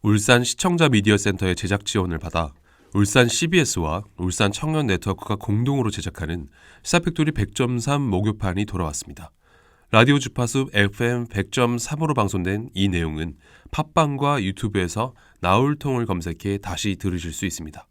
울산 시청자 미디어 센터의 제작 지원을 받아 울산 CBS와 울산 청년 네트워크가 공동으로 제작하는 시사팩토리 100.3 목요판이 돌아왔습니다. 라디오 주파수 FM 100.3으로 방송된 이 내용은 팟빵과 유튜브에서 나울통을 검색해 다시 들으실 수 있습니다.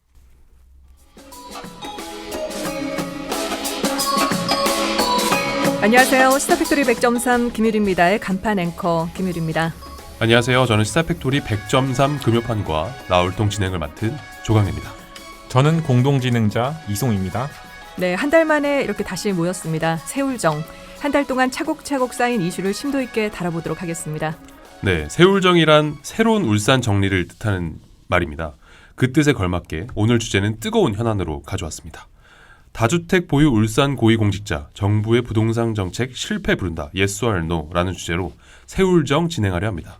안녕하세요. 시사팩토리 100.3 김유리입니다의 간판 앵커 김유리입니다. 안녕하세요. 저는 시사팩토리 100.3 금요판과 나울통 진행을 맡은 조강입니다. 저는 공동진행자 이송입니다. 네, 한 달 만에 이렇게 다시 모였습니다. 세울정. 한 달 동안 차곡차곡 쌓인 이슈를 심도 있게 다뤄보도록 하겠습니다. 네, 세울정이란 새로운 울산 정리를 뜻하는 말입니다. 그 뜻에 걸맞게 오늘 주제는 뜨거운 현안으로 가져왔습니다. 다주택 보유 울산 고위공직자, 정부의 부동산 정책 실패 부른다, yes or no라는 주제로 세울정 진행하려 합니다.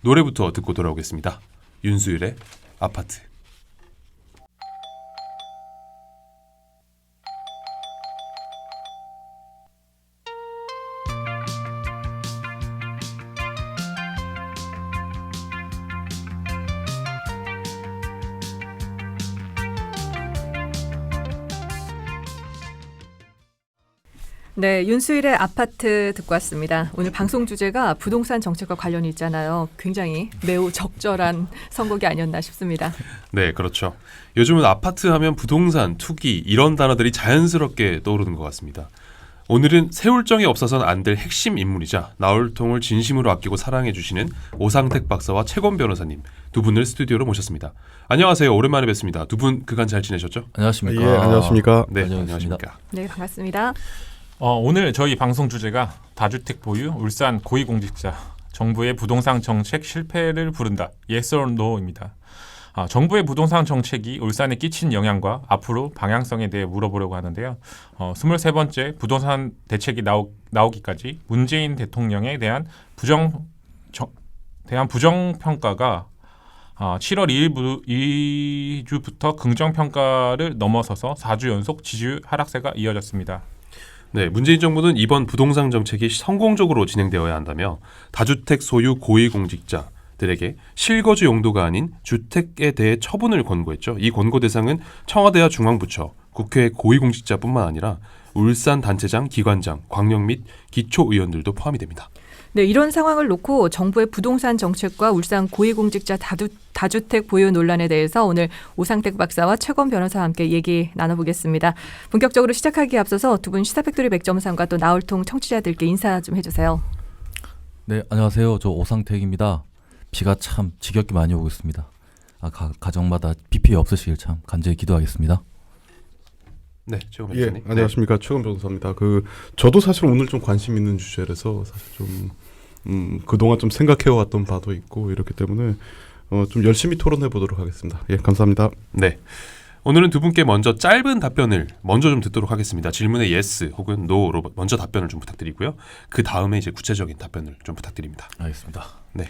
노래부터 듣고 돌아오겠습니다. 윤수일의 아파트. 네, 윤수일의 아파트 듣고 왔습니다. 오늘 방송 주제가 부동산 정책과 관련이 있잖아요. 굉장히 매우 적절한 선곡이 아니었나 싶습니다. 네, 그렇죠. 요즘은 아파트 하면 부동산, 투기 이런 단어들이 자연스럽게 떠오르는 것 같습니다. 오늘은 세울정이 없어서는 안 될 핵심 인물이자 나울통을 진심으로 아끼고 사랑해 주시는 오상택 박사와 최건 변호사님 두 분을 스튜디오로 모셨습니다. 안녕하세요. 오랜만에 뵙습니다. 두 분 그간 잘 지내셨죠? 안녕하십니까. 예, 안녕하십니까. 네, 안녕하십니까. 안녕하십니까. 네, 반갑습니다. 오늘 저희 방송 주제가 다주택 보유 울산 고위공직자, 정부의 부동산 정책 실패를 부른다, yes or no입니다. 정부의 부동산 정책이 울산에 끼친 영향과 앞으로 방향성에 대해 물어보려고 하는데요. 23번째 부동산 대책이 나오기까지 문재인 대통령에 대한 부정평가가 7월 2주부터 긍정평가를 넘어서서 4주 연속 지지율 하락세가 이어졌습니다. 네, 문재인 정부는 이번 부동산 정책이 성공적으로 진행되어야 한다며 다주택 소유 고위공직자들에게 실거주 용도가 아닌 주택에 대해 처분을 권고했죠. 이 권고 대상은 청와대와 중앙부처, 국회 고위공직자뿐만 아니라 울산 단체장, 기관장, 광역 및 기초의원들도 포함이 됩니다. 네, 이런 상황을 놓고 정부의 부동산 정책과 울산 고위공직자 다주택 보유 논란에 대해서 오늘 오상택 박사와 최건 변호사와 함께 얘기 나눠보겠습니다. 본격적으로 시작하기에 앞서서 두 분 시사팩토리 100.3과 또 나울통 청취자들께 인사 좀 해주세요. 네, 안녕하세요. 저 오상택입니다. 비가 참 지겹게 많이 오고 있습니다. 가정마다 비 피해 없으시길 참 간절히 기도하겠습니다. 네, 최건 예, 변호사님. 안녕하십니까. 최건 변호사입니다. 저도 사실 오늘 좀 관심 있는 주제라서 사실 좀 그동안 좀 생각해왔던 바도 있고 이렇기 때문에 좀 열심히 토론해 보도록 하겠습니다. 예, 감사합니다. 네. 오늘은 두 분께 먼저 짧은 답변을 먼저 좀 듣도록 하겠습니다. 질문에 yes 혹은 no로 먼저 답변을 좀 부탁드리고요. 그 다음에 이제 구체적인 답변을 좀 부탁드립니다. 알겠습니다. 네.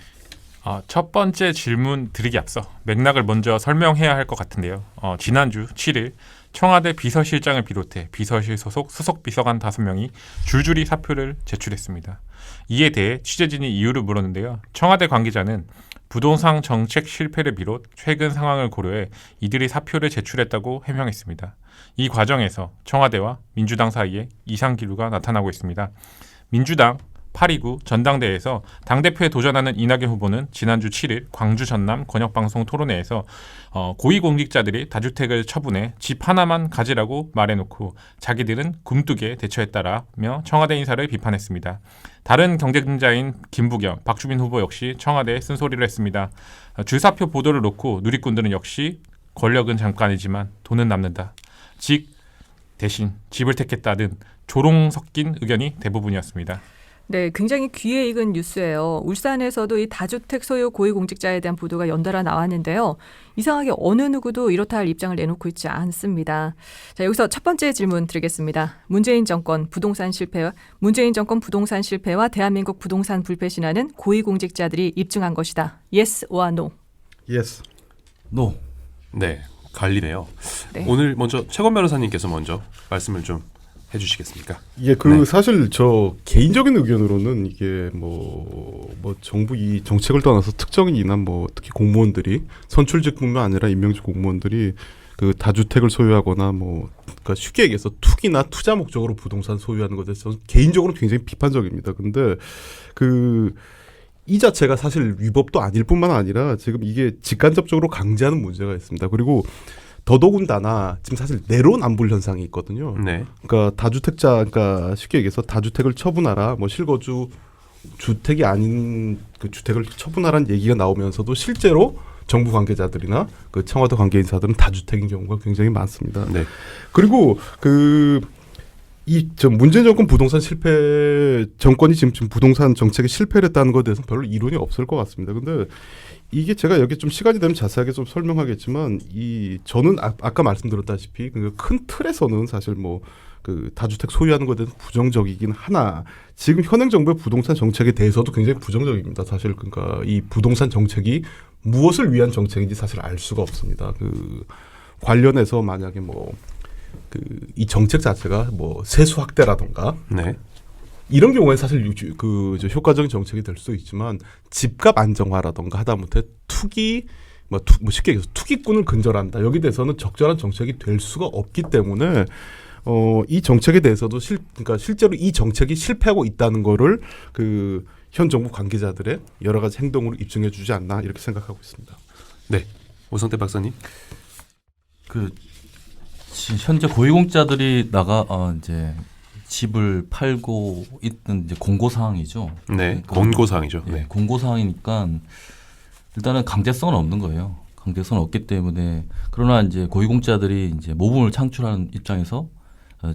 첫 번째 질문 드리기 앞서 맥락을 먼저 설명해야 할 것 같은데요. 지난주 7일 청와대 비서실장을 비롯해 비서실 소속 수석비서관 5명이 줄줄이 사표를 제출했습니다. 이에 대해 취재진이 이유를 물었는데요. 청와대 관계자는 부동산 정책 실패를 비롯 최근 상황을 고려해 이들이 사표를 제출했다고 해명했습니다. 이 과정에서 청와대와 민주당 사이에 이상 기류가 나타나고 있습니다. 민주당 8.29 전당대회에서 당대표에 도전하는 이낙연 후보는 지난주 7일 광주 전남 권역방송 토론회에서 고위공직자들이 다주택을 처분해 집 하나만 가지라고 말해놓고 자기들은 굼뜨게 대처했다라며 청와대 인사를 비판했습니다. 다른 경쟁자인 김부겸, 박주민 후보 역시 청와대에 쓴소리를 했습니다. 주사표 보도를 놓고 누리꾼들은 역시 권력은 잠깐이지만 돈은 남는다. 즉 대신 집을 택했다는 조롱 섞인 의견이 대부분이었습니다. 네, 굉장히 귀에 익은 뉴스예요. 울산에서도 이 다주택 소유 고위공직자에 대한 보도가 연달아 나왔는데요. 이상하게 어느 누구도 이렇다 할 입장을 내놓고 있지 않습니다. 자, 여기서 첫 번째 질문 드리겠습니다. 문재인 정권 부동산 실패와 대한민국 부동산 불패 신화는 고위공직자들이 입증한 것이다. Yes or no? Yes. No. 네, 갈리네요. 네. 오늘 먼저 최건 변호사님께서 먼저 말씀을 좀 해주시겠습니까? 예, 네. 사실 저 개인적인 의견으로는 이게 뭐 정부 이 정책을 떠나서 특정인이나 뭐 특히 공무원들이 선출직뿐만 아니라 임명직 공무원들이 그 다주택을 소유하거나 뭐 그러니까 쉽게 얘기해서 투기나 투자 목적으로 부동산 소유하는 것에 대해서 개인적으로 굉장히 비판적입니다. 근데 이 자체가 사실 위법도 아닐 뿐만 아니라 지금 이게 직간접적으로 강제하는 문제가 있습니다. 그리고 더더군다나 지금 사실 내로남불 현상이 있거든요. 네. 그러니까 그러니까 쉽게 얘기해서 다주택을 처분하라, 뭐 실거주 주택이 아닌 그 주택을 처분하라는 얘기가 나오면서도 실제로 정부 관계자들이나 그 청와대 관계 인사들은 다주택인 경우가 굉장히 많습니다. 네. 그리고 문재인 정권 부동산 실패 정권이 지금 부동산 정책에 실패를 했다는 것에 대해서는 별로 이론이 없을 것 같습니다. 근데 이게 제가 여기 좀 시간이 되면 자세하게 좀 설명하겠지만 저는 아까 말씀드렸다시피 그 큰 틀에서는 사실 뭐 그 다주택 소유하는 것에 대해서 부정적이긴 하나 지금 현행 정부의 부동산 정책에 대해서도 굉장히 부정적입니다. 사실 그러니까 이 부동산 정책이 무엇을 위한 정책인지 사실 알 수가 없습니다. 관련해서 만약에 이 정책 자체가 뭐 세수 확대라던가 네. 이런 경우에 사실 효과적인 정책이 될 수도 있지만 집값 안정화라던가 하다못해 투기 쉽게 얘기해서 투기꾼을 근절한다. 여기 대해서는 적절한 정책이 될 수가 없기 때문에 이 정책에 대해서도 그러니까 실제로 이 정책이 실패하고 있다는 거를 현 정부 관계자들의 여러 가지 행동으로 입증해 주지 않나 이렇게 생각하고 있습니다. 네. 오성태 박사님. 현재 고위공직자들이 이제 집을 팔고 있는 이제 공고 사항이죠. 네. 그러니까, 권고 사항이죠. 네. 네. 공고 사항이니까 일단은 강제성은 없는 거예요. 강제성은 없기 때문에 그러나 이제 고위공직자들이 이제 모범을 창출하는 입장에서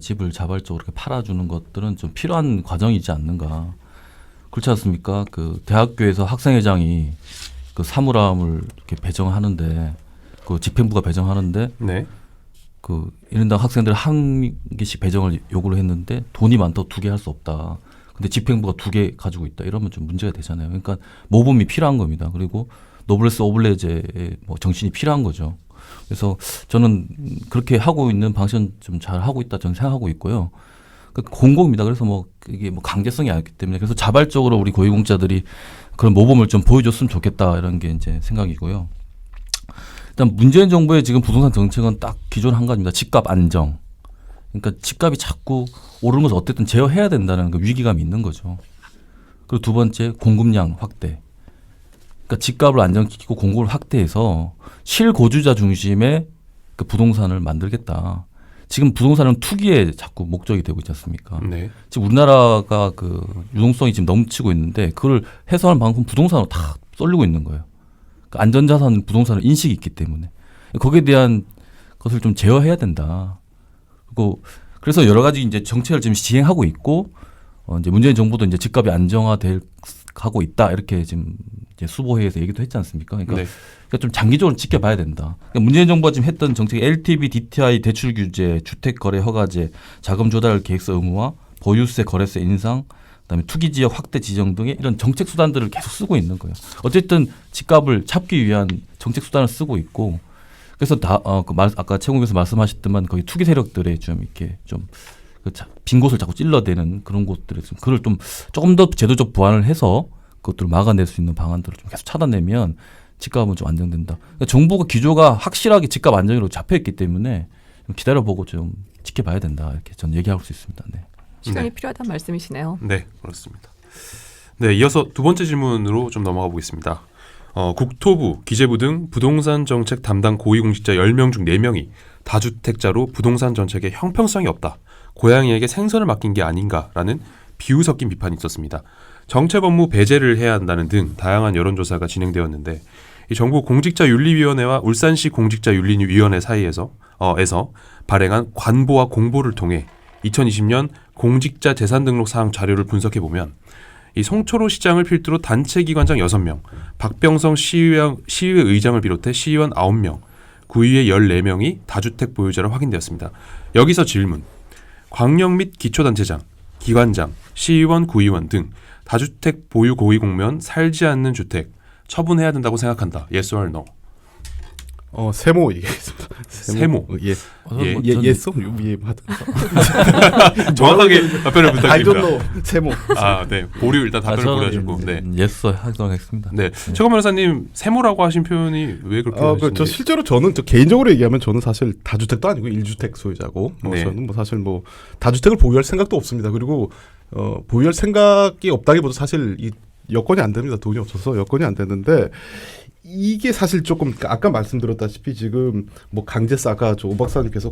집을 자발적으로 이렇게 팔아주는 것들은 좀 필요한 과정이지 않는가. 그렇지 않습니까? 대학교에서 학생회장이 사물함을 이렇게 배정하는데 집행부가 배정하는데 네. 이른당 학생들 한 개씩 배정을 요구를 했는데 돈이 많다고 2개 할 수 없다. 근데 집행부가 2개 가지고 있다. 이러면 좀 문제가 되잖아요. 그러니까 모범이 필요한 겁니다. 그리고 노블레스 오블레제의 정신이 필요한 거죠. 그래서 저는 그렇게 하고 있는 방식은 좀 잘 하고 있다 저는 생각하고 있고요. 공고입니다. 그래서 이게 강제성이 아니기 때문에 그래서 자발적으로 우리 고위공직자들이 그런 모범을 좀 보여줬으면 좋겠다 이런 게 이제 생각이고요. 일단 문재인 정부의 지금 부동산 정책은 딱 기존 한 가지입니다. 집값 안정. 그러니까 집값이 자꾸 오르는 것을 어쨌든 제어해야 된다는 그 위기감이 있는 거죠. 그리고 두 번째 공급량 확대. 그러니까 집값을 안정시키고 공급을 확대해서 실고주자 중심의 부동산을 만들겠다. 지금 부동산은 투기에 자꾸 목적이 되고 있지 않습니까? 네. 지금 우리나라가 유동성이 지금 넘치고 있는데 그걸 해소하는 방법은 부동산으로 다 쏠리고 있는 거예요. 그러니까 안전자산 부동산을 인식이 있기 때문에 거기에 대한 것을 좀 제어해야 된다. 그래서 여러 가지 이제 정책을 지금 시행하고 있고 이제 문재인 정부도 이제 집값이 안정화하고 있다 이렇게 지금 이제 수보회의에서 얘기도 했지 않습니까? 그러니까, 네. 그러니까 좀 장기적으로 지켜봐야 된다. 그러니까 문재인 정부가 지금 했던 정책이 LTV, DTI 대출 규제, 주택 거래 허가제, 자금 조달 계획서 의무화, 보유세, 거래세 인상, 그다음에 투기 지역 확대 지정 등의 이런 정책 수단들을 계속 쓰고 있는 거예요. 어쨌든 집값을 잡기 위한 정책 수단을 쓰고 있고, 그래서 아까 최 공께서 말씀하셨지만 거기 투기 세력들의 좀 이렇게 좀 빈 곳을 자꾸 찔러대는 그런 곳들에 좀 그걸 좀 조금 더 제도적 보완을 해서 그것들을 막아낼 수 있는 방안들을 좀 계속 찾아내면 집값은 좀 안정된다. 그러니까 정부가 기조가 확실하게 집값 안정으로 잡혀 있기 때문에 좀 기다려보고 좀 지켜봐야 된다 이렇게 저는 얘기할 수 있습니다. 네. 시간이 네. 필요하다는 말씀이시네요. 네, 그렇습니다. 네, 이어서 두 번째 질문으로 좀 넘어가 보겠습니다. 국토부, 기재부 등 부동산 정책 담당 고위공직자 10명 중 4명이 다주택자로 부동산 정책에 형평성이 없다. 고양이에게 생선을 맡긴 게 아닌가라는 비유 섞인 비판이 있었습니다. 정책 업무 배제를 해야 한다는 등 다양한 여론조사가 진행되었는데 이 정부 공직자윤리위원회와 울산시 공직자윤리위원회 사이에서 발행한 관보와 공보를 통해 2020년 공직자 재산등록 사항 자료를 분석해 보면 이 송초로 시장을 필두로 단체 기관장 6명, 박병성 시의회 의장을 비롯해 시의원 9명, 구의회 14명이 다주택 보유자로 확인되었습니다. 여기서 질문. 광역 및 기초단체장, 기관장, 시의원, 구의원 등 다주택 보유 고위공무원 살지 않는 주택 처분해야 된다고 생각한다. Yes or no? 세모 얘기했습니다. 세모. 예. 예, 예써 하든. 정확하게 답변을 I don't 부탁드립니다. know. 세모. 아, 네. 보류 일단 답변을 보내주고. 네. 예서 하도록 하겠습니다. 네. 최건 변호사님 세모라고 하신 표현이 왜 그렇게 하시는지. 저 실제로 저는 개인적으로 얘기하면 저는 사실 다주택도 아니고 1주택 소유자고 네. 저는 사실 다주택을 보유할 생각도 없습니다. 그리고 보유할 생각이 없다기보다 사실 이 여건이 안 됩니다. 돈이 없어서 여건이 안 되는데 이게 사실 조금 아까 말씀드렸다시피 지금 강제사 아까 오 박사님께서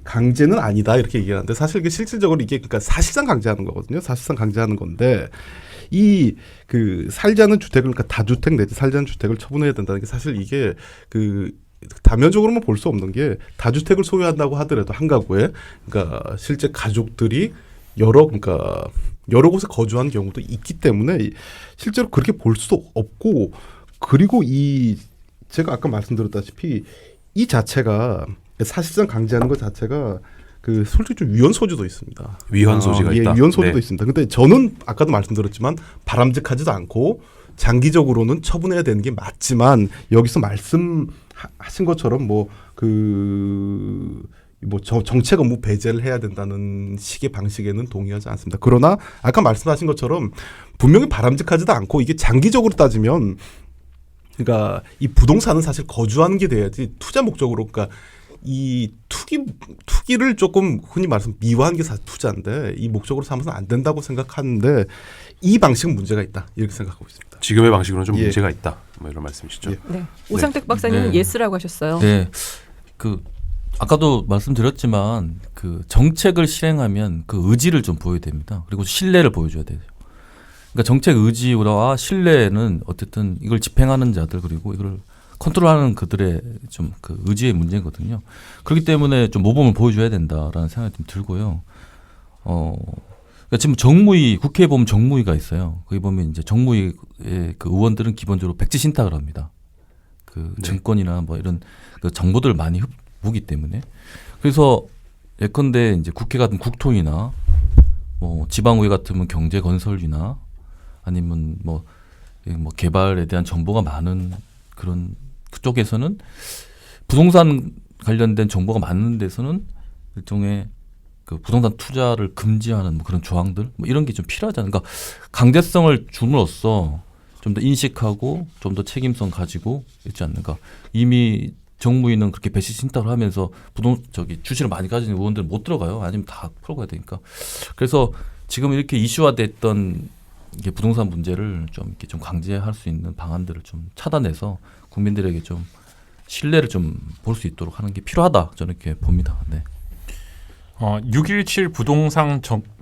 강제는 아니다 이렇게 얘기하는데 사실 이게 실질적으로 이게 그러니까 사실상 강제하는 거거든요. 사실상 강제하는 건데 이 살지 않은 주택을 그러니까 다주택 내지 살지 않은 주택을 처분해야 된다는 게 사실 이게 다면적으로만 볼 수 없는 게 다주택을 소유한다고 하더라도 한 가구에 그러니까 실제 가족들이 여러 곳에 거주하는 경우도 있기 때문에 실제로 그렇게 볼 수도 없고 그리고 제가 아까 말씀드렸다시피 이 자체가 사실상 강제하는 것 자체가 솔직히 좀 위헌 소지도 있습니다. 위헌 소지가 있다. 위헌 소지도 네. 있습니다. 근데 저는 아까도 말씀드렸지만 바람직하지도 않고 장기적으로는 처분해야 되는 게 맞지만 여기서 말씀하신 것처럼 정책 업무 배제를 해야 된다는 식의 방식에는 동의하지 않습니다. 그러나 아까 말씀하신 것처럼 분명히 바람직하지도 않고 이게 장기적으로 따지면 그러니까 이 부동산은 사실 거주하는 게 돼야지 투자 목적으로 그러니까 이 투기를 조금 흔히 말해서 미화한 게 사실 투자인데 이 목적으로 삼아서는 안 된다고 생각하는데 이 방식은 문제가 있다 이렇게 생각하고 있습니다. 지금의 방식으로는 좀 예. 문제가 있다. 이런 말씀이시죠. 예. 네. 오상택 박사님은 네. 예스라고 하셨어요. 네. 아까도 말씀드렸지만 정책을 실행하면 의지를 좀 보여야 됩니다. 그리고 신뢰를 보여줘야 돼요. 그러니까 정책 의지와 신뢰는 어쨌든 이걸 집행하는 자들 그리고 이걸 컨트롤하는 그들의 좀 의지의 문제거든요. 그렇기 때문에 좀 모범을 보여줘야 된다라는 생각이 좀 들고요. 그러니까 지금 정무위 국회에 보면 정무위가 있어요. 거기 보면 이제 정무위의 의원들은 기본적으로 백지 신탁을 합니다. 증권이나 이런 정보들을 많이 보기 때문에 그래서 예컨대 이제 국회 같은 국토위나 지방의회 같으면 경제건설위나 아니면 개발에 대한 정보가 많은 그런 그쪽에서는 부동산 관련된 정보가 많은 데서는 일종의 부동산 투자를 금지하는 그런 조항들 이런 게 좀 필요하잖아요. 그러니까 강제성을 줌으로써 좀 더 인식하고 좀 더 책임성 가지고 있지 않는가. 이미 정무위는 그렇게 배시 신탁을 하면서 주식을 많이 가진 의원들은 못 들어가요. 아니면 다 풀어가야 되니까. 그래서 지금 이렇게 이슈화됐던 이게 부동산 문제를 좀 강제할 수 있는 방안들을 좀 차단해서 국민들에게 좀 신뢰를 좀 볼 수 있도록 하는 게 필요하다. 저는 이렇게 봅니다. 네. 6.17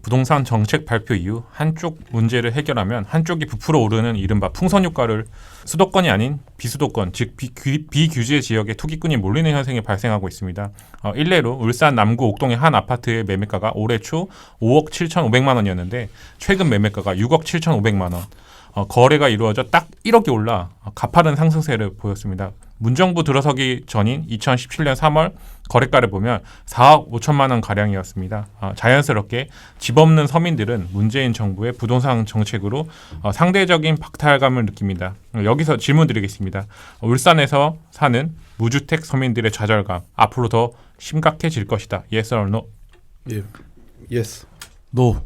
부동산 정책 발표 이후 한쪽 문제를 해결하면 한쪽이 부풀어 오르는 이른바 풍선 효과를 수도권이 아닌 비수도권 즉 비규제 지역에 투기꾼이 몰리는 현상이 발생하고 있습니다. 일례로 울산 남구 옥동의 한 아파트의 매매가가 올해 초 5억 7,500만 원이었는데 최근 매매가가 6억 7,500만 원. 거래가 이루어져 딱 1억이 올라 가파른 상승세를 보였습니다. 문정부 들어서기 전인 2017년 3월 거래가를 보면 4억 5천만 원 가량이었습니다. 자연스럽게 집 없는 서민들은 문재인 정부의 부동산 정책으로 상대적인 박탈감을 느낍니다. 여기서 질문 드리겠습니다. 울산에서 사는 무주택 서민들의 좌절감 앞으로 더 심각해질 것이다. Yes or no? 예. Yes. No.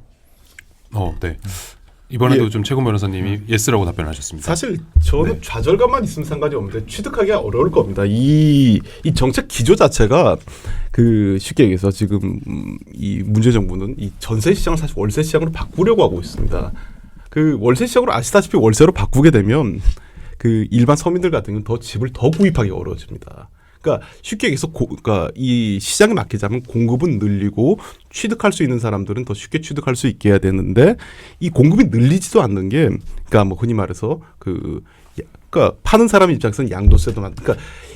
네. 이번에도 예. 좀 최건 변호사님이 예스라고 답변하셨습니다. 사실 저는 네. 좌절감만 있으면 상관이 없는데 취득하기가 어려울 겁니다. 이 정책 기조 자체가 쉽게 얘기해서 지금 이 문재 정부는 이 전세 시장을 사실 월세 시장으로 바꾸려고 하고 있습니다. 월세 시장으로 아시다시피 월세로 바꾸게 되면 일반 서민들 같은 경우는 집을 더 구입하기 어려워집니다. 그러니까 쉽게 얘기해서 그러니까 이 시장에 맡기자면 공급은 늘리고 취득할 수 있는 사람들은 더 쉽게 취득할 수 있게 해야 되는데 이 공급이 늘리지도 않는 게 그러니까 흔히 말해서 그러니까 파는 사람 입장에서는 양도세도 그러니까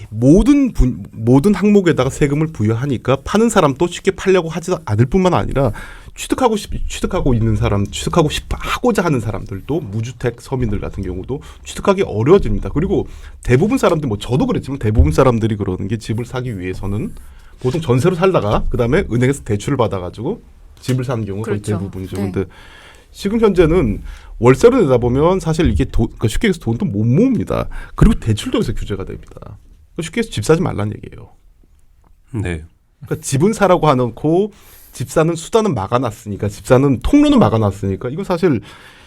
모든 항목에다가 세금을 부여하니까 파는 사람도 쉽게 팔려고 하지 않을 뿐만 아니라 취득하고 있는 사람, 취득하고 싶어 하고자 하는 사람들도 무주택 서민들 같은 경우도 취득하기 어려워집니다. 그리고 대부분 사람들 저도 그랬지만 대부분 사람들이 그러는 게 집을 사기 위해서는 보통 전세로 살다가 그다음에 은행에서 대출을 받아가지고 집을 사는 경우가 거의 그렇죠. 대부분이죠. 네. 근데 지금 현재는 월세로 내다 보면 사실 이게 그러니까 쉽게 얘기해서 돈도 못 모읍니다. 그리고 대출도 여기서 규제가 됩니다. 쉽게 해서 집 사지 말라는 얘기예요. 네. 그러니까 집은 사라고 해놓고 집 사는 수단은 막아놨으니까, 집 사는 통로는 막아놨으니까, 이건 사실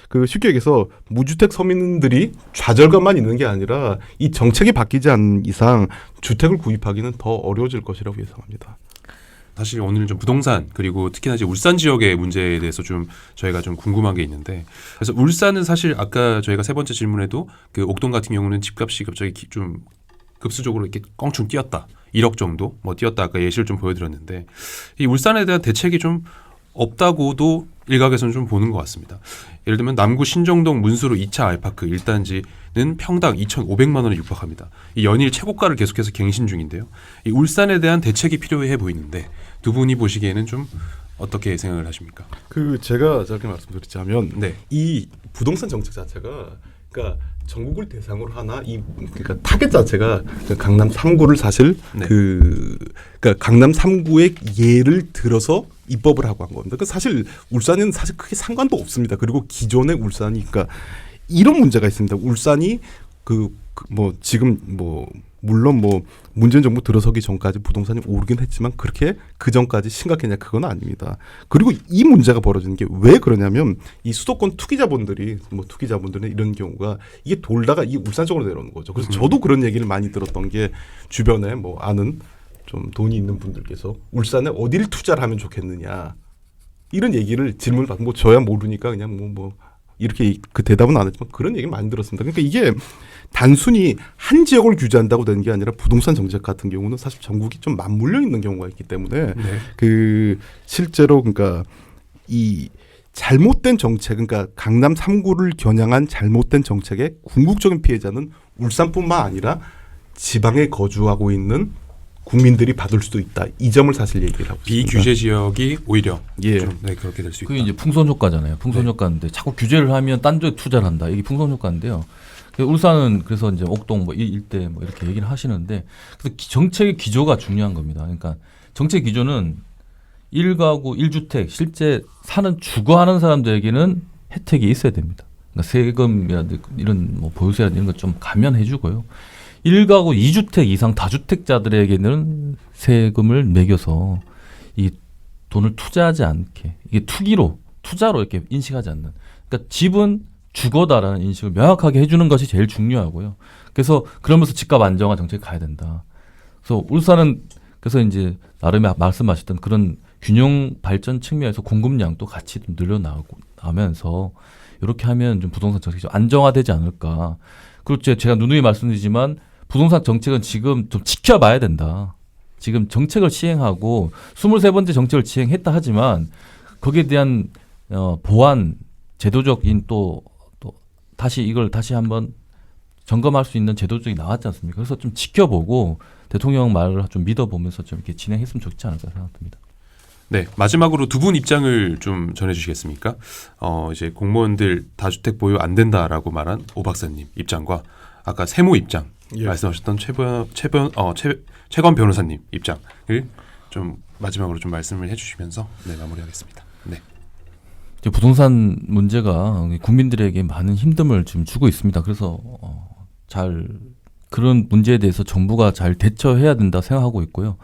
그 쉽게 얘기해서 무주택 서민들이 좌절감만 있는 게 아니라 이 정책이 바뀌지 않는 이상 주택을 구입하기는 더 어려워질 것이라고 예상합니다. 사실 오늘 좀 부동산 그리고 특히나 이제 울산 지역의 문제에 대해서 좀 저희가 좀 궁금한 게 있는데, 그래서 울산은 사실 아까 저희가 세 번째 질문에도 그 옥동 같은 경우는 집값이 갑자기 좀 급수적으로 이렇게 껑충 뛰었다. 1억 정도 뭐 뛰었다. 아까 예시를 좀 보여드렸는데, 이 울산에 대한 대책이 좀 없다고도 일각에서는 좀 보는 것 같습니다. 예를 들면 남구 신정동 문수로 2차 알파크 1단지는 평당 2,500만 원에 육박합니다. 이 연일 최고가를 계속해서 갱신 중인데요. 이 울산에 대한 대책이 필요해 보이는데 두 분이 보시기에는 좀 어떻게 생각을 하십니까? 그 제가 짧게 말씀드리자면 네. 이 부동산 정책 자체가 그러니까 전국을 대상으로 하나 이 그러니까 타겟 자체가 그 강남 3구를 사실 네. 그러니까 강남 3구의 예를 들어서 입법을 하고 한 겁니다. 그 사실 울산에는 사실 크게 상관도 없습니다. 그리고 기존의 울산이 그러니까 이런 문제가 있습니다. 울산이 뭐 지금 뭐 물론 뭐 문재인 정부 들어서기 전까지 부동산이 오르긴 했지만 그렇게 그 전까지 심각했냐 그건 아닙니다. 그리고 이 문제가 벌어지는 게 왜 그러냐면 이 수도권 투기자본들이 뭐 투기자본들은 이런 경우가 이게 돌다가 이 울산 쪽으로 내려오는 거죠. 그래서 저도 그런 얘기를 많이 들었던 게 주변에 뭐 아는 좀 돈이 있는 분들께서 울산에 어디를 투자를 하면 좋겠느냐 이런 얘기를 질문을 받고 뭐 저야 모르니까 그냥 뭐 이렇게 그 대답은 안 했지만 그런 얘기를 많이 들었습니다. 그러니까 이게 단순히 한 지역을 규제한다고 되는 게 아니라 부동산 정책 같은 경우는 사실 전국이 좀 맞물려 있는 경우가 있기 때문에 네. 그 실제로 그러니까 이 잘못된 정책 그러니까 강남 3구를 겨냥한 잘못된 정책의 궁극적인 피해자는 울산뿐만 아니라 지방에 거주하고 있는 국민들이 받을 수도 있다. 이 점을 사실 얘기를 하고 있습니다. 비규제 지역이 오히려 예. 좀 네, 그렇게 될 수 있다. 그게 이제 풍선 효과잖아요. 풍선 효과인데 자꾸 규제를 하면 딴 데 투자를 한다. 이게 풍선 효과인데요. 울산은 그래서 이제 옥동 뭐 일대 뭐 이렇게 얘기를 하시는데 그래서 정책의 기조가 중요한 겁니다. 그러니까 정책 기조는 1가구 1주택 실제 사는 주거하는 사람들에게는 혜택이 있어야 됩니다. 그러니까 세금이라든지 이런 뭐 보유세라든지 이런 것 좀 감면해주고요. 1가구 2주택 이상 다주택자들에게는 세금을 매겨서 이 돈을 투자하지 않게 이게 투자로 이렇게 인식하지 않는. 그러니까 집은 주거다라는 인식을 명확하게 해주는 것이 제일 중요하고요. 그래서 그러면서 집값 안정화 정책이 가야 된다. 그래서 울산은 그래서 이제 나름의 말씀하셨던 그런 균형 발전 측면에서 공급량도 같이 좀 늘려나가면서 이렇게 하면 좀 부동산 정책이 좀 안정화되지 않을까. 그리고 제가 누누이 말씀드리지만 부동산 정책은 지금 좀 지켜봐야 된다. 지금 정책을 시행하고 23번째 정책을 시행했다 하지만 거기에 대한 보완, 제도적인 또 다시 이걸 다시 한번 점검할 수 있는 제도적이 나왔지 않습니까? 그래서 좀 지켜보고 대통령 말을 좀 믿어보면서 좀 이렇게 진행했으면 좋지 않을까 생각합니다. 네, 마지막으로 두 분 입장을 좀 전해주시겠습니까? 이제 공무원들 다주택 보유 안 된다라고 말한 오 박사님 입장과 아까 세무 입장 예. 말씀하셨던 최건 변호사님 입장을 좀 마지막으로 좀 말씀을 해주시면서 네, 마무리하겠습니다. 네. 부동산 문제가 국민들에게 많은 힘듦을 지금 주고 있습니다. 그래서 그런 문제에 대해서 정부가 잘 대처해야 된다 생각하고 있고요.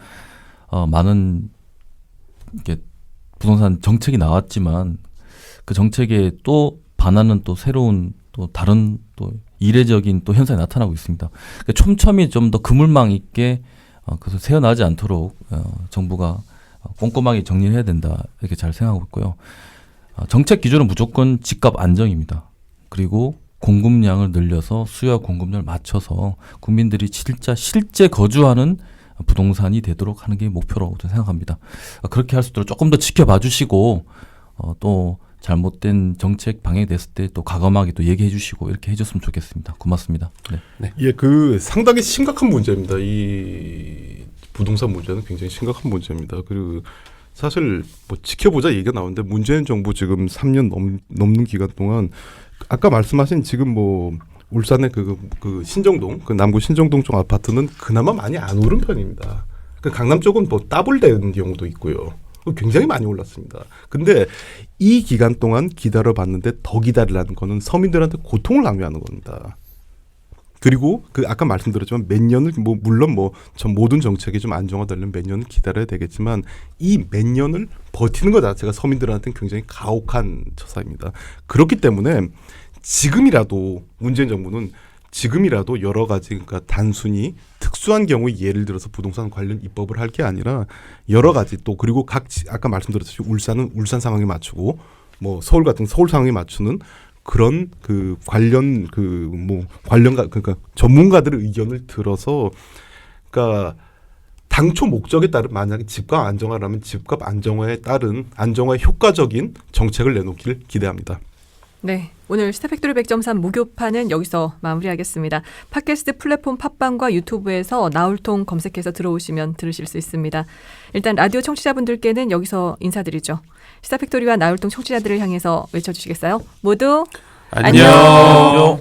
많은 이렇게 부동산 정책이 나왔지만 그 정책에 또 반하는 또 새로운 또 다른 또 이례적인 또 현상이 나타나고 있습니다. 그러니까 촘촘히 좀 더 그물망 있게 그래서 새어나지 않도록 정부가 꼼꼼하게 정리해야 된다 이렇게 잘 생각하고 있고요. 정책 기조는 무조건 집값 안정입니다. 그리고 공급량을 늘려서 수요와 공급량을 맞춰서 국민들이 실제 거주하는 부동산이 되도록 하는 게 목표라고 생각합니다. 그렇게 할 수 있도록 조금 더 지켜봐 주시고 또 잘못된 정책 방향이 됐을 때 또 과감하게 또 얘기해 주시고 이렇게 해줬으면 좋겠습니다. 고맙습니다. 네. 예, 그 상당히 심각한 문제입니다. 이 부동산 문제는 굉장히 심각한 문제입니다. 그리고 사실 뭐 지켜보자 얘기가 나오는데 문재인 정부 지금 3년 넘는 기간 동안 아까 말씀하신 지금 뭐 울산의 그 신정동, 그 남구 신정동 쪽 아파트는 그나마 많이 안 오른 편입니다. 그 강남 쪽은 뭐 더블된 경우도 있고요. 굉장히 많이 올랐습니다. 근데 이 기간 동안 기다려봤는데 더 기다리라는 거는 서민들한테 고통을 낭비하는 겁니다. 그리고 그 아까 말씀드렸지만 몇 년을 뭐 물론 뭐 전 모든 정책이 좀 안정화되려면 몇 년을 기다려야 되겠지만 이 몇 년을 버티는 것 자체가 서민들한테는 굉장히 가혹한 처사입니다. 그렇기 때문에 지금이라도 문재인 정부는 지금이라도 여러 가지 그러니까 단순히 특수한 경우에 예를 들어서 부동산 관련 입법을 할 게 아니라 여러 가지 또 그리고 아까 말씀드렸듯이 울산은 울산 상황에 맞추고 뭐 서울 같은 서울 상황에 맞추는 그런 그 관련 그러니까 전문가들의 의견을 들어서 그러니까 당초 목적에 따른 만약에 집값 안정화라면 집값 안정화에 따른 안정화에 효과적인 정책을 내놓기를 기대합니다. 네, 오늘 스타팩토리 100.3 목요판은 여기서 마무리하겠습니다. 팟캐스트 플랫폼 팟빵과 유튜브에서 나울통 검색해서 들어오시면 들으실 수 있습니다. 일단 라디오 청취자분들께는 여기서 인사드리죠. 스타팩토리와 나울통 청취자들을 향해서 외쳐주시겠어요? 모두 안녕.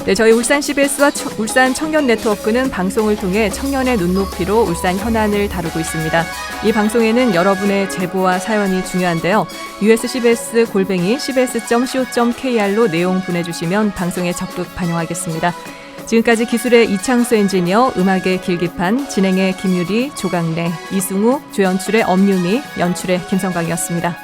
네, 저희 울산 CBS와 울산 청년 네트워크는 방송을 통해 청년의 눈높이로 울산 현안을 다루고 있습니다. 이 방송에는 여러분의 제보와 사연이 중요한데요. uscbs@cbs.co.kr로 내용 보내주시면 방송에 적극 반영하겠습니다. 지금까지 기술의 이창수 엔지니어, 음악의 길기판, 진행의 김유리, 조강래, 이승우, 조연출의 엄유미, 연출의 김성광이었습니다.